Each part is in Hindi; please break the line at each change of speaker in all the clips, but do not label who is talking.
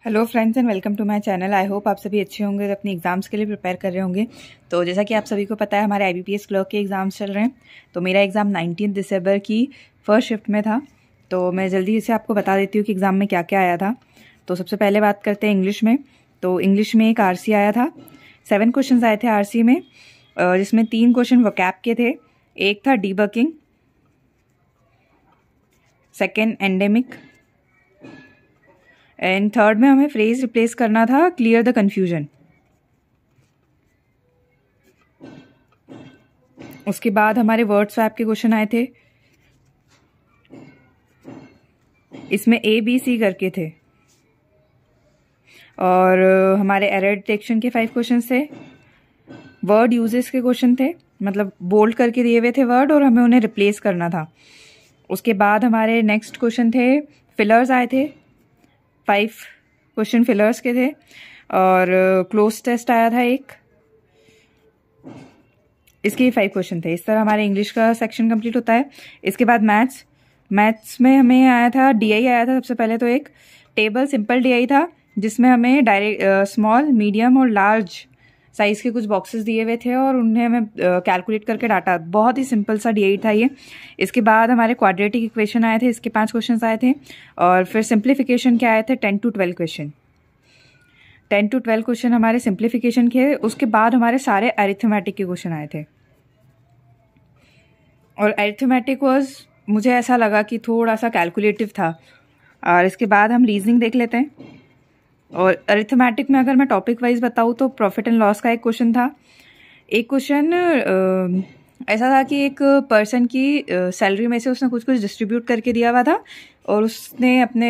Hello friends and welcome to my channel. I hope आप सभी अच्छे होंगे और अपनी एग्ज़ाम्स के लिए प्रिपेयर कर रहे होंगे। तो जैसा कि आप सभी को पता है हमारे IBPS क्लर्क के एग्ज़ाम्स चल रहे हैं। तो मेरा एग्ज़ाम 19 दिसंबर की फर्स्ट शिफ्ट में था। तो मैं जल्दी से आपको बता देती हूँ कि एग्ज़ाम में क्या क्या आया था। तो सबसे पहले बात करते हैं इंग्लिश में। तो इंग्लिश में एक RC आया था। 7 क्वेश्चन आए थे RC में, जिसमें 3 क्वेश्चन वोकैब के थे। एक था debugging, second endemic and third में हमें फ्रेज रिप्लेस करना था क्लियर द कन्फ्यूजन। उसके बाद हमारे वर्ड स्वैप के क्वेश्चन आए थे। इसमें ABC करके थे और हमारे एरर डिटेक्शन के 5 क्वेश्चन थे। वर्ड यूजेस के क्वेश्चन थे, मतलब बोल्ड करके दिए हुए थे वर्ड और हमें उन्हें रिप्लेस करना था। उसके बाद हमारे नेक्स्ट क्वेश्चन थे फिलर्स आए थे। 5 क्वेश्चन फिलर्स के थे और क्लोज टेस्ट आया था एक, इसके 5 क्वेश्चन थे। इस तरह हमारे इंग्लिश का सेक्शन कंप्लीट होता है। इसके बाद मैथ्स में हमें आया था DI आया था। सबसे पहले तो एक टेबल सिंपल DI था जिसमें हमें डायरेक्ट स्मॉल, मीडियम और लार्ज साइज़ के कुछ बॉक्सेस दिए हुए थे और उन्हें हमें कैलकुलेट करके डाटा। बहुत ही सिंपल सा DI था ये। इसके बाद हमारे क्वाड्रेटिक इक्वेशन आए थे, इसके 5 क्वेश्चन आए थे। और फिर सिंप्लीफिकेशन के आए थे 10 to 12 क्वेश्चन। 10 to 12 क्वेश्चन हमारे सिंप्लीफिकेशन के। उसके बाद हमारे सारे अरिथमेटिक के क्वेश्चन आए थे और अरिथमेटिक मुझे ऐसा लगा कि थोड़ा सा कैलकुलेटिव था। और इसके बाद हम रीजनिंग देख लेते हैं। और अरिथमेटिक में अगर मैं टॉपिक वाइज बताऊँ तो प्रॉफिट एंड लॉस का एक क्वेश्चन था। एक क्वेश्चन ऐसा था कि एक पर्सन की सैलरी में से उसने कुछ डिस्ट्रीब्यूट करके दिया हुआ था और उसने अपने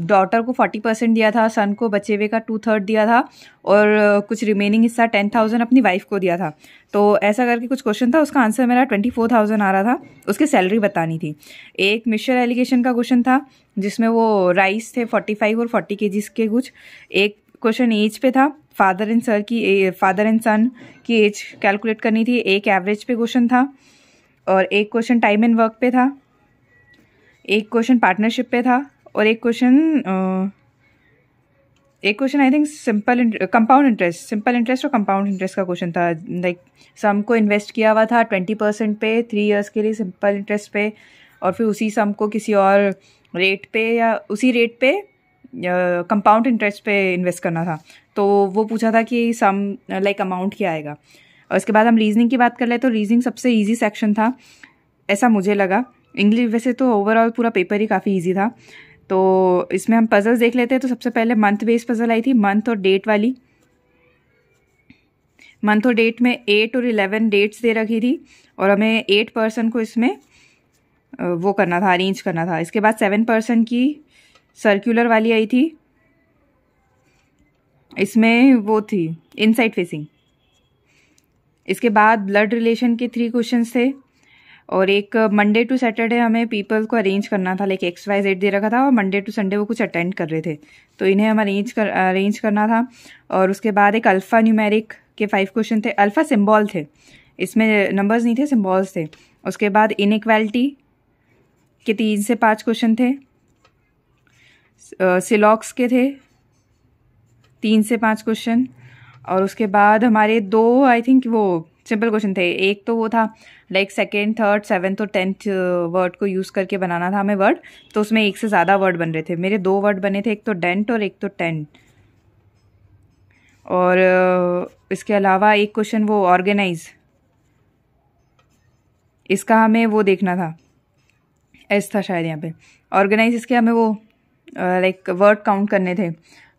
डॉटर को 40% दिया था, सन को बचे हुए का 2/3 दिया था और कुछ रिमेनिंग हिस्सा 10,000 अपनी वाइफ को दिया था। तो ऐसा करके कुछ क्वेश्चन था। उसका आंसर मेरा 24,000 आ रहा था। उसकी सैलरी बतानी थी। एक मिक्सचर एलिगेशन का क्वेश्चन था जिसमें वो राइस थे 45 और 40 kgs के कुछ। एक क्वेश्चन एज पे था, फादर एंड सन की एज कैलकुलेट करनी थी। एक एवरेज पे क्वेश्चन था और एक क्वेश्चन टाइम एंड वर्क पे था। एक क्वेश्चन पार्टनरशिप पे था और एक question I think simple interest और कंपाउंड इंटरेस्ट का क्वेश्चन था। लाइक सम को इन्वेस्ट किया हुआ था 20% पे 3 years के लिए सिंपल इंटरेस्ट पे, और फिर उसी सम को किसी और रेट पे या उसी रेट पे कंपाउंड इंटरेस्ट पे इन्वेस्ट करना था। तो वो पूछा था कि सम अमाउंट क्या आएगा। और इसके बाद हम रीजनिंग की बात कर ले तो रीजनिंग सबसे इजी सेक्शन था, ऐसा मुझे लगा। इंग्लिश वैसे तो ओवरऑल पूरा पेपर ही काफ़ी इजी था। तो इसमें हम पजल्स देख लेते हैं। तो सबसे पहले मंथ बेस्ड पजल आई थी, मंथ और डेट वाली। मंथ और डेट में 8 और 11 डेट्स दे रखी थी और हमें 8 पर्सन को इसमें वो करना था, अरेंज करना था। इसके बाद 7 पर्सन की सर्कुलर वाली आई थी, इसमें वो थी इनसाइड फेसिंग। इसके बाद ब्लड रिलेशन के 3 क्वेश्चंस थे और एक मंडे टू सैटरडे हमें पीपल को अरेंज करना था। लाइक XYZ दे रखा था और मंडे टू संडे वो कुछ अटेंड कर रहे थे, तो इन्हें हम अरेंज करना था। और उसके बाद एक अल्फ़ा न्यूमेरिक के 5 क्वेश्चन थे। अल्फ़ा सिम्बॉल थे, इसमें नंबर्स नहीं थे, सिम्बॉल्स थे। उसके बाद इनइक्वालिटी के 3 से 5 क्वेश्चन थे। सिलॉक्स के थे 3 से 5 क्वेश्चन। और उसके बाद हमारे 2 आई थिंक वो सिंपल क्वेश्चन थे। एक तो वो था लाइक 2nd, 3rd, 7th और 10th वर्ड को यूज़ करके बनाना था हमें वर्ड। तो उसमें एक से ज़्यादा वर्ड बन रहे थे। मेरे 2 वर्ड बने थे, एक तो डेंट और एक तो टेंट। और इसके अलावा एक क्वेश्चन वो ऑर्गेनाइज, इसका हमें वो देखना था, एस था शायद यहाँ पे। ऑर्गेनाइज इसके हमें वो वर्ड काउंट करने थे,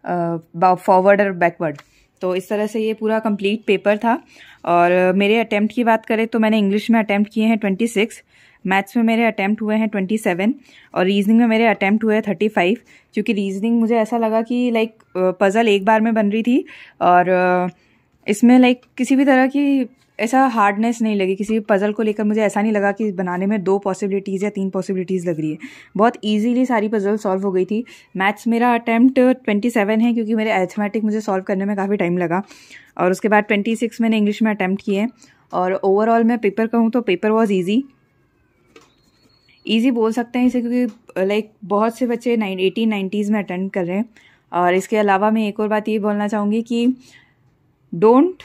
फॉरवर्ड और बैकवर्ड। तो इस तरह से ये पूरा कंप्लीट पेपर था। और मेरे अटेम्प्ट की बात करें तो मैंने इंग्लिश में अटेम्प्ट किए हैं 26, मैथ्स में मेरे अटेम्प्ट हुए हैं 27 और रीजनिंग में मेरे अटेम्प्ट हुए हैं 35। क्योंकि रीजनिंग मुझे ऐसा लगा कि पज़ल एक बार में बन रही थी और इसमें किसी भी तरह की ऐसा हार्डनेस नहीं लगी। किसी पज़ल को लेकर मुझे ऐसा नहीं लगा कि बनाने में 2 पॉसिबिलिटीज़ या 3 पॉसिबिलिटीज़ लग रही है। बहुत इजीली सारी पज़ल सॉल्व हो गई थी। मैथ्स मेरा अटेम्प्ट 27 है क्योंकि मेरे अरिथमेटिक मुझे सॉल्व करने में काफ़ी टाइम लगा। और उसके बाद 26 मैंने इंग्लिश में अटेम्प्ट किए हैं। और ओवरऑल मैं पेपर कहूँ तो पेपर वॉज ईजी। ईजी बोल सकते हैं इसे, क्योंकि लाइक बहुत से बच्चे 1890s में अटेंड कर रहे हैं। और इसके अलावा मैं एक और बात ये बोलना चाहूँगी कि don't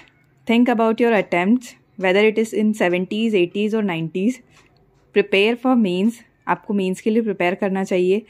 think about your attempts whether it is in 70s, 80s और 90s। प्रिपेयर फॉर मेंस, आपको मेंस के लिए प्रिपेयर करना चाहिए।